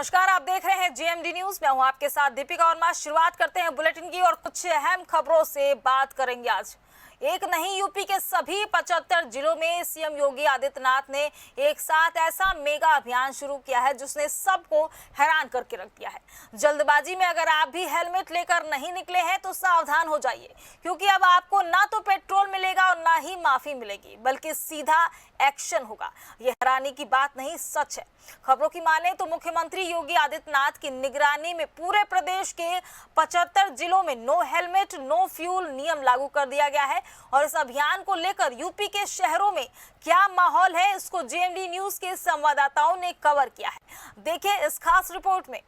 नमस्कार, आप देख रहे हैं जेएमडी न्यूज। मैं हूं आपके साथ दीपिका वर्मा। शुरुआत करते हैं बुलेटिन की और कुछ अहम खबरों से बात करेंगे आज। एक नहीं, यूपी के सभी 75 जिलों में सीएम योगी आदित्यनाथ ने एक साथ ऐसा मेगा अभियान शुरू किया है जिसने सबको हैरान करके रख दिया है। जल्दबाजी में अगर आप भी हेलमेट लेकर नहीं निकले हैं तो सावधान हो जाइए, क्योंकि अब आपको ना तो पेट्रोल मिलेगा और ना ही माफी मिलेगी, बल्कि सीधा एक्शन होगा। ये हैरानी की बात नहीं, सच है। खबरों की माने तो मुख्यमंत्री योगी आदित्यनाथ की निगरानी में पूरे प्रदेश के 75 जिलों में नो हेलमेट नो फ्यूल नियम लागू कर दिया गया है। और इस अभियान को लेकर यूपी के शहरों में क्या माहौल है, इसको जेएमडी न्यूज के संवाददाताओं ने कवर किया है। देखें इस खास रिपोर्ट में।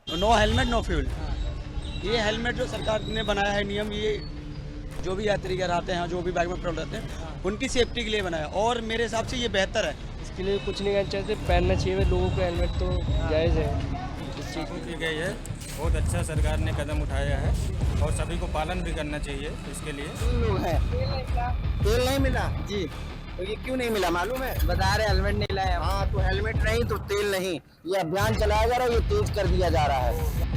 नो हेलमेट नो फ्यूल, ये हेलमेट जो सरकार ने बनाया है नियम, ये जो भी यात्री आते हैं, जो भी बाइक में पेट्रोल रहते हैं, उनकी सेफ्टी के लिए बनाया और मेरे हिसाब से ये बेहतर है। इसके लिए कुछ नहीं कहना चाहते, पहनना चाहिए लोगों को हेलमेट, तो जायज़ है। इस चीज़ की गई है, बहुत अच्छा सरकार ने कदम उठाया है और सभी को पालन भी करना चाहिए। इसके लिए तेल नहीं मिला जी, तो ये क्यों नहीं मिला मालूम है? बता रहे हेलमेट नहीं लाया। हाँ, तो हेलमेट नहीं तो तेल नहीं, ये अभियान चलाया जा रहा है, ये तेज कर दिया जा रहा है।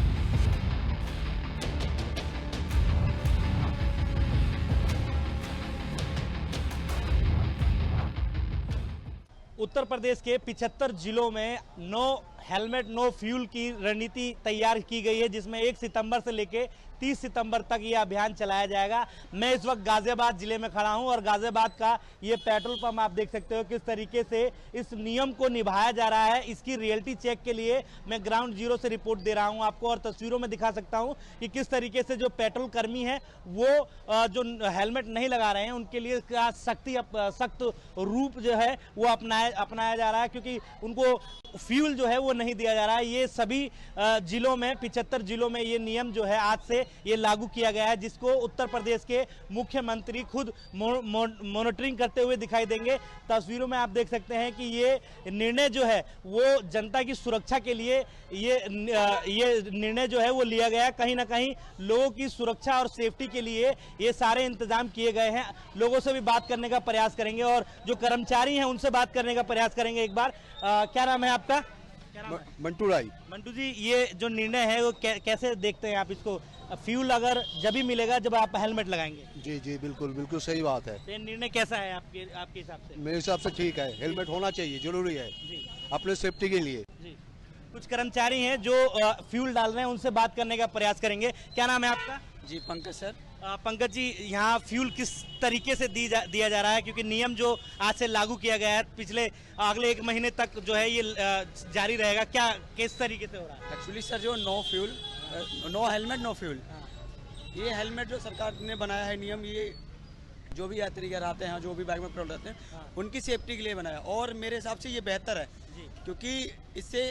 उत्तर प्रदेश के 75 जिलों में नो हेलमेट नो फ्यूल की रणनीति तैयार की गई है, जिसमें 1 सितंबर से लेकर 30 सितंबर तक ये अभियान चलाया जाएगा। मैं इस वक्त गाजियाबाद जिले में खड़ा हूं और गाजियाबाद का ये पेट्रोल पंप आप देख सकते हो किस तरीके से इस नियम को निभाया जा रहा है। इसकी रियलिटी चेक के लिए मैं ग्राउंड जीरो से रिपोर्ट दे रहा हूं आपको और तस्वीरों में दिखा सकता हूं कि किस तरीके से जो पेट्रोल कर्मी है वो जो हेलमेट नहीं लगा रहे हैं उनके लिए सख्त रूप जो है वो अपनाया जा रहा है, क्योंकि उनको फ्यूल जो है वो नहीं दिया जा रहा है। ये सभी जिलों में 75 जिलों में ये नियम जो है आज से ये लागू किया गया है, जिसको उत्तर प्रदेश के मुख्यमंत्री खुद मॉनिटरिंग करते हुए दिखाई देंगे। तस्वीरों में आप देख सकते हैं कि ये निर्णय जो है वो जनता की सुरक्षा के लिए ये निर्णय जो है वो लिया गया है। कहीं ना कहीं लोगों की सुरक्षा और सेफ्टी के लिए ये सारे इंतजाम किए गए हैं। लोगों से भी बात करने का प्रयास करेंगे और जो कर्मचारी हैं उनसे बात करने का प्रयास करेंगे। एक बार क्या नाम है आपका? मंटू राय। मंटू जी, ये जो निर्णय है वो कैसे देखते हैं आप इसको? फ्यूल अगर जब ही मिलेगा जब आप हेलमेट लगाएंगे। जी जी, बिल्कुल बिल्कुल सही बात है। ये निर्णय कैसा है आपके हिसाब से? मेरे हिसाब से ठीक है, हेलमेट होना चाहिए, जरूरी है जी अपने सेफ्टी के लिए। जी। कुछ कर्मचारी हैं जो फ्यूल डाल रहे हैं, उनसे बात करने का प्रयास करेंगे। क्या नाम है आपका? जी पंकज सर। पंकज जी, यहाँ फ्यूल किस तरीके से दिया जा रहा है, क्योंकि नियम जो आज से लागू किया गया है पिछले अगले 1 महीने तक जो है ये जारी रहेगा, क्या किस तरीके से हो रहा है? एक्चुअली सर जो no fuel no helmet no fuel, ये हेलमेट जो सरकार ने बनाया है नियम, ये जो भी यात्री आते हैं, जो भी बाइक में पेट्रोल रहते हैं, उनकी सेफ्टी के लिए बनाया और मेरे हिसाब से ये बेहतर है, क्योंकि इससे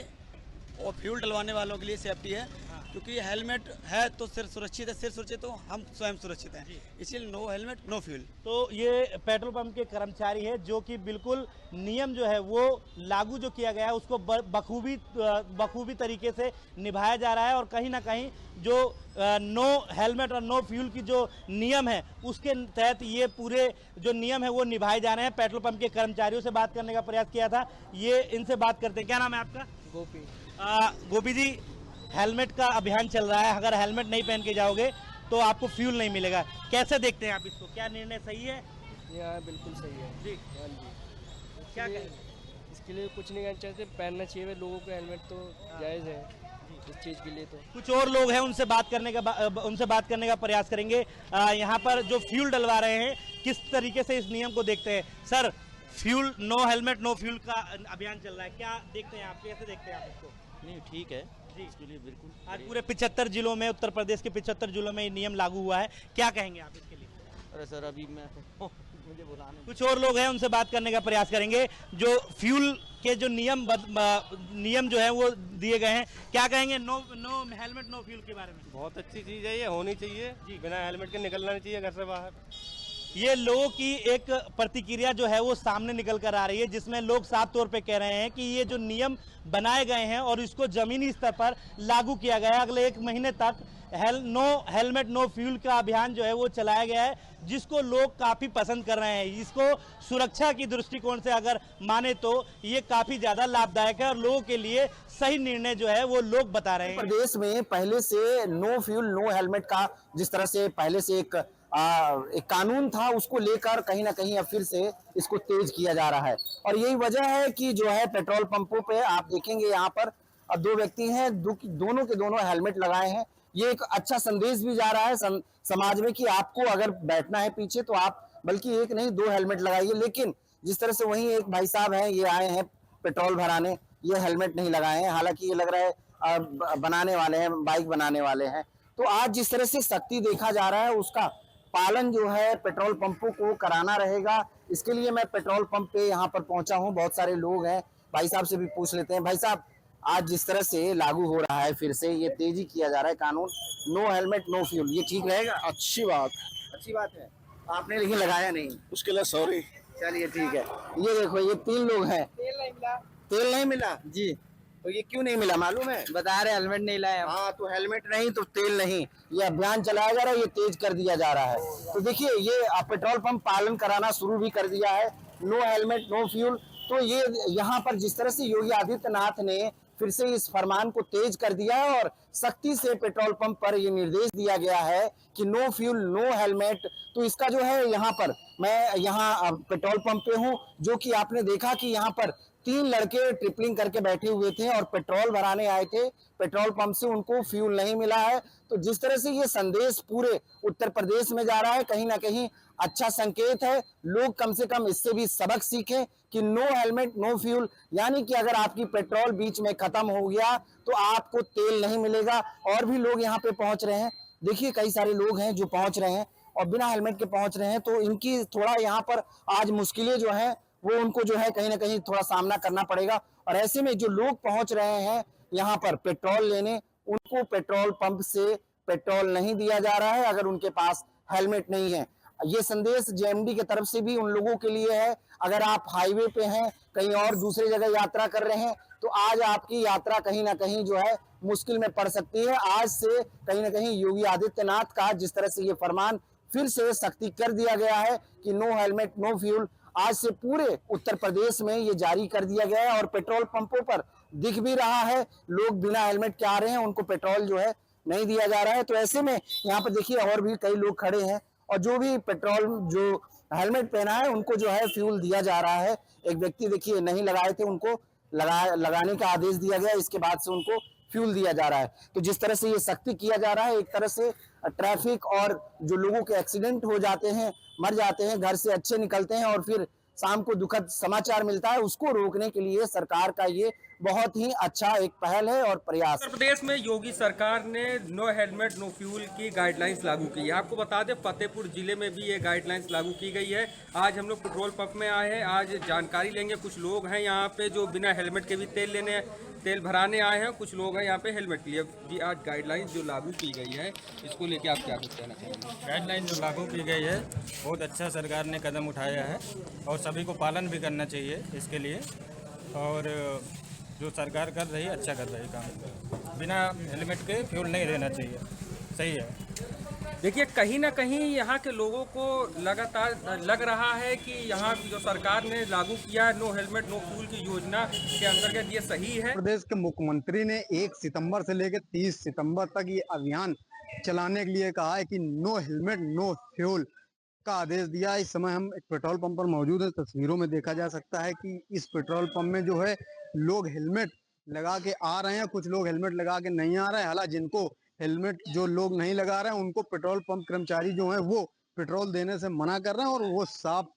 और फ्यूल डलवाने वालों के लिए सेफ्टी है, क्योंकि हेलमेट है तो सिर सुरक्षित है, सिर सुरक्षित तो हम स्वयं सुरक्षित हैं, इसलिए नो हेलमेट नो फ्यूल। तो ये पेट्रोल पंप के कर्मचारी है जो कि बिल्कुल नियम जो है वो लागू जो किया गया है उसको बखूबी तरीके से निभाया जा रहा है और कहीं ना कहीं जो नो हेलमेट और नो फ्यूल की जो नियम है उसके तहत ये पूरे जो नियम है वो निभाए जा रहे हैं। पेट्रोल पंप के कर्मचारियों से बात करने का प्रयास किया था, ये इनसे बात करते हैं। क्या नाम है आपका? गोपी। गोपी जी, हेलमेट का अभियान चल रहा है, अगर हेलमेट नहीं पहन के जाओगे तो आपको फ्यूल नहीं मिलेगा, कैसे देखते हैं आप इसको? क्या निर्णय सही है? हाँ, बिल्कुल सही है जी। हाँ जी। क्या कहेंगे? इसके लिए कुछ नहीं कहना चाहते, पहनना चाहिए लोगों को हेलमेट, तो जायज़ है इस चीज़ के लिए। तो कुछ और लोग हैं, उनसे बात करने का प्रयास करेंगे। यहाँ पर जो फ्यूल डलवा रहे हैं किस तरीके से इस नियम को देखते हैं? Sir, fuel no helmet no fuel का अभियान चल रहा है, क्या देखते हैं आप, कैसे देखते हैं आप इसको? नहीं, ठीक है जी। इसके लिए बिल्कुल। आज पूरे 75 जिलों में, उत्तर प्रदेश के 75 जिलों में ये नियम लागू हुआ है, क्या कहेंगे आप इसके लिए? अरे सर, अभी मैं मुझे बुलाने कुछ और लोग हैं, उनसे बात करने का प्रयास करेंगे। जो फ्यूल के जो नियम जो है वो दिए गए हैं, क्या कहेंगे नो हेलमेट नो फ्यूल के बारे में? बहुत अच्छी चीज़ है, ये होनी चाहिए जी। बिना हेलमेट के निकलना नहीं चाहिए घर से बाहर। ये लोगों की एक प्रतिक्रिया जो है वो सामने निकल कर आ रही है, जिसमें लोग साफ तौर पे कह रहे हैं कि ये जो नियम बनाए गए हैं और इसको जमीनी स्तर पर लागू किया गया है। अगले 1 महीने तक नो हेलमेट नो फ्यूल का अभियान जो है वो चलाया गया है, जिसको लोग काफ़ी पसंद कर रहे हैं। इसको सुरक्षा की दृष्टिकोण से अगर माने तो ये काफ़ी ज़्यादा लाभदायक है और लोगों के लिए सही निर्णय जो है वो लोग बता रहे हैं। प्रदेश में पहले से नो फ्यूल नो हेलमेट का जिस तरह से पहले से एक कानून था, उसको लेकर कहीं ना कहीं अब फिर से इसको तेज किया जा रहा है। और यही वजह है कि जो है पेट्रोल पंपों पे आप देखेंगे यहाँ पर 2 व्यक्ति हैं, दोनों के दोनों हेलमेट लगाए हैं। ये एक अच्छा संदेश भी जा रहा है समाज में कि आपको अगर बैठना है पीछे तो आप बल्कि 1 नहीं 2 हेलमेट लगाइए। लेकिन जिस तरह से वहीं एक भाई साहब हैं, ये आए हैं पेट्रोल भराने, ये हेलमेट नहीं लगाए हैं। हालांकि ये लग रहा है बनाने वाले हैं, बाइक बनाने वाले हैं। तो आज जिस तरह से सख्ती देखा जा रहा है, उसका पालन जो है पेट्रोल पंपों को कराना रहेगा। इसके लिए मैं पेट्रोल पंप पे यहाँ पर पहुंचा हूँ, बहुत सारे लोग हैं, भाई साहब से भी पूछ लेते हैं। भाई साहब, आज जिस तरह से लागू हो रहा है, फिर से ये तेजी किया जा रहा है कानून, नो हेलमेट नो फ्यूल, ये ठीक रहेगा? अच्छी बात है। आपने लेकिन लगाया नहीं, उसके लिए सॉरी। चलिए ठीक है। ये देखो, ये 3 लोग हैं, तेल नहीं मिला जी। तो ये क्यों नहीं मिला मालूम है? बता रहे हेलमेट नहीं लाए। हाँ, तो हेलमेट नहीं तो तेल नहीं, ये अभियान चलाया जा रहा है, ये तेज कर दिया जा रहा है। तो देखिए, ये पेट्रोल पंप पालन कराना शुरू भी कर दिया है, नो हेलमेट नो फ्यूल। तो ये यहाँ पर जिस तरह से योगी आदित्यनाथ ने फिर से इस फरमान को तेज कर दिया है और सख्ती से पेट्रोल पंप पर ये निर्देश दिया गया है कि नो फ्यूल नो हेलमेट। तो इसका जो है, यहाँ पर मैं यहाँ पेट्रोल पंप पे हूँ, जो कि आपने देखा कि यहाँ पर 3 लड़के ट्रिपलिंग करके बैठे हुए थे और पेट्रोल भराने आए थे पेट्रोल पंप से, उनको फ्यूल नहीं मिला है। तो जिस तरह से ये संदेश पूरे उत्तर प्रदेश में जा रहा है, कहीं ना कहीं अच्छा संकेत है। लोग कम से कम इससे भी सबक सीखें कि नो हेलमेट नो फ्यूल, यानी कि अगर आपकी पेट्रोल बीच में खत्म हो गया तो आपको तेल नहीं मिलेगा। और भी लोग यहाँ पे पहुंच रहे हैं, देखिए कई सारे लोग हैं जो पहुंच रहे हैं और बिना हेलमेट के पहुंच रहे हैं। तो इनकी थोड़ा यहाँ पर आज मुश्किलें जो है वो उनको जो है कहीं ना कहीं थोड़ा सामना करना पड़ेगा। और ऐसे में जो लोग पहुंच रहे हैं यहाँ पर पेट्रोल लेने, उनको पेट्रोल पंप से पेट्रोल नहीं दिया जा रहा है अगर उनके पास हेलमेट नहीं है। ये संदेश जेएमडी की तरफ से भी उन लोगों के लिए है, अगर आप हाईवे पे हैं, कहीं और दूसरी जगह यात्रा कर रहे हैं, तो आज आपकी यात्रा कहीं ना कहीं जो है मुश्किल में पड़ सकती है। आज से कहीं ना कहीं योगी आदित्यनाथ का जिस तरह से ये फरमान फिर से सख्ती कर दिया गया है कि नो हेलमेट नो फ्यूल, आज से पूरे उत्तर प्रदेश में ये जारी कर दिया गया है। और पेट्रोल पंपों पर दिख भी रहा है, लोग बिना हेलमेट के आ रहे हैं, उनको पेट्रोल जो है नहीं दिया जा रहा है। तो ऐसे में यहाँ पर देखिए और भी कई लोग खड़े हैं और जो भी पेट्रोल जो हेलमेट पहना है उनको जो है फ्यूल दिया जा रहा है। एक व्यक्ति देखिए नहीं लगाए थे, उनको लगाने का आदेश दिया गया, इसके बाद से उनको फ्यूल दिया जा रहा है। तो जिस तरह से ये सख्ती किया जा रहा है, एक तरह से ट्रैफिक और जो लोगों के एक्सीडेंट हो जाते हैं, मर जाते हैं, घर से अच्छे निकलते हैं और फिर शाम को दुखद समाचार मिलता है, उसको रोकने के लिए सरकार का ये बहुत ही अच्छा एक पहल है और प्रयास। उत्तर प्रदेश में योगी सरकार ने नो हेलमेट नो फ्यूल की गाइडलाइंस लागू की है। आपको बता दें फतेहपुर जिले में भी ये गाइडलाइंस लागू की गई है। आज हम लोग पेट्रोल पंप में आए हैं, आज जानकारी लेंगे। कुछ लोग हैं यहाँ पे जो बिना हेलमेट के भी तेल भराने आए हैं, कुछ लोग हैं यहाँ पे हेलमेट के लिए। जी, आज गाइडलाइंस जो लागू की गई है इसको लेके आप क्या कुछ कहना चाहेंगे? गाइडलाइन जो लागू की गई है बहुत अच्छा सरकार ने कदम उठाया है और सभी को पालन भी करना चाहिए इसके लिए। और जो सरकार कर रही है अच्छा कर रही है काम, बिना हेलमेट के फ्यूल नहीं देना चाहिए, सही है। देखिए कहीं ना कहीं यहाँ के लोगों को लगातार लग रहा है कि यहाँ जो सरकार ने लागू किया है नो हेलमेट नो फ्यूल की योजना के अंतर्गत ये सही है। प्रदेश के मुख्यमंत्री ने 1 सितंबर से लेकर 30 सितंबर तक ये अभियान चलाने के लिए कहा है कि नो हेलमेट नो फ्यूल का आदेश दिया। इस समय हम एक पेट्रोल पंप पर मौजूद है, तस्वीरों में देखा जा सकता है कि इस पेट्रोल पंप में जो है लोग हेलमेट लगा के आ रहे हैं, कुछ लोग हेलमेट लगा के नहीं आ रहे हैं। हालांकि जिनको हेलमेट जो लोग नहीं लगा रहे हैं उनको पेट्रोल पंप कर्मचारी जो हैं वो पेट्रोल देने से मना कर रहे हैं और वो साफ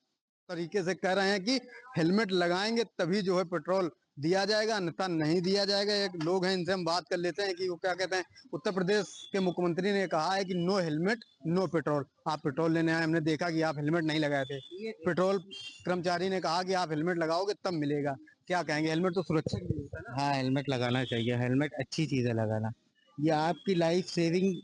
तरीके से कह रहे हैं कि हेलमेट लगाएंगे तभी जो है पेट्रोल दिया जाएगा, अन्यथा नहीं दिया जाएगा। एक लोग हैं, इनसे हम बात कर लेते हैं कि वो क्या कहते हैं। उत्तर प्रदेश के मुख्यमंत्री ने कहा है कि नो हेलमेट नो पेट्रोल। आप पेट्रोल लेने आए, हमने देखा कि आप हेलमेट नहीं लगाए थे, पेट्रोल कर्मचारी ने कहा कि आप हेलमेट लगाओगे तब मिलेगा। क्या कहेंगे? हेलमेट तो सुरक्षा के लिए होता है ना? हाँ, हेलमेट लगाना चाहिए, हेलमेट अच्छी चीज़ है लगाना। ये आपकी लाइफ सेविंग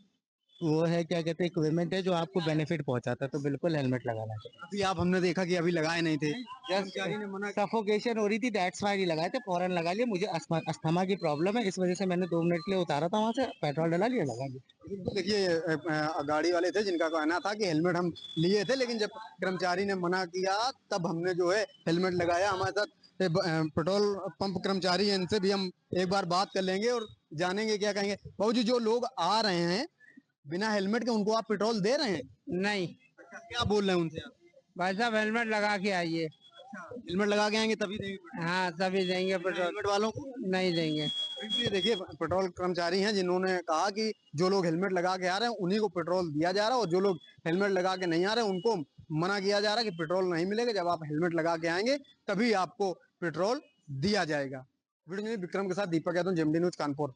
वो है क्या कहते हैं इक्विपमेंट है जो आपको बेनिफिट पहुंचाता है, तो बिल्कुल हेलमेट लगाना चाहिए। अभी आप हमने देखा कि अभी लगाए नहीं थे, कर्मचारी ने मना सफोकेशन हो रही थी, दैट्स व्हाई नहीं लगाए थे, फौरन लगा लिए। मुझे अस्थमा की प्रॉब्लम है, इस वजह से मैंने 2 मिनट के लिए उतारा था वहां से, पेट्रोल डला लिया, लगा लिया। तो देखिए गाड़ी वाले थे जिनका कहना था कि हेलमेट हम लिए थे, लेकिन जब कर्मचारी ने मना किया तब हमने जो है हेलमेट लगाया। हमारे साथ पेट्रोल पंप कर्मचारी हैं, इनसे भी हम एक बार बात कर लेंगे और जानेंगे क्या कहेंगे। बाबू जी, जो लोग आ रहे हैं बिना हेलमेट के, उनको आप पेट्रोल दे रहे हैं? नहीं क्या बोल रहे हैं उनसे आप? भाई साहब, हेलमेट लगा के आइए। हेलमेट लगा के आएंगे तभी देंगे? हाँ, सभी देंगे पेट्रोल, हेलमेट वालों को नहीं देंगे। ये देखिए पेट्रोल कर्मचारी हैं जिन्होंने कहा कि जो लोग हेलमेट लगा के आ रहे हैं उन्हीं को पेट्रोल दिया जा रहा है, और जो लोग हेलमेट लगा के नहीं आ रहे हैं उनको मना किया जा रहा है कि पेट्रोल नहीं मिलेगा, जब आप हेलमेट लगा के आएंगे तभी आपको पेट्रोल दिया जाएगा। वीडियो विक्रम के साथ दीपक यादव, जेएमडी न्यूज कानपुर।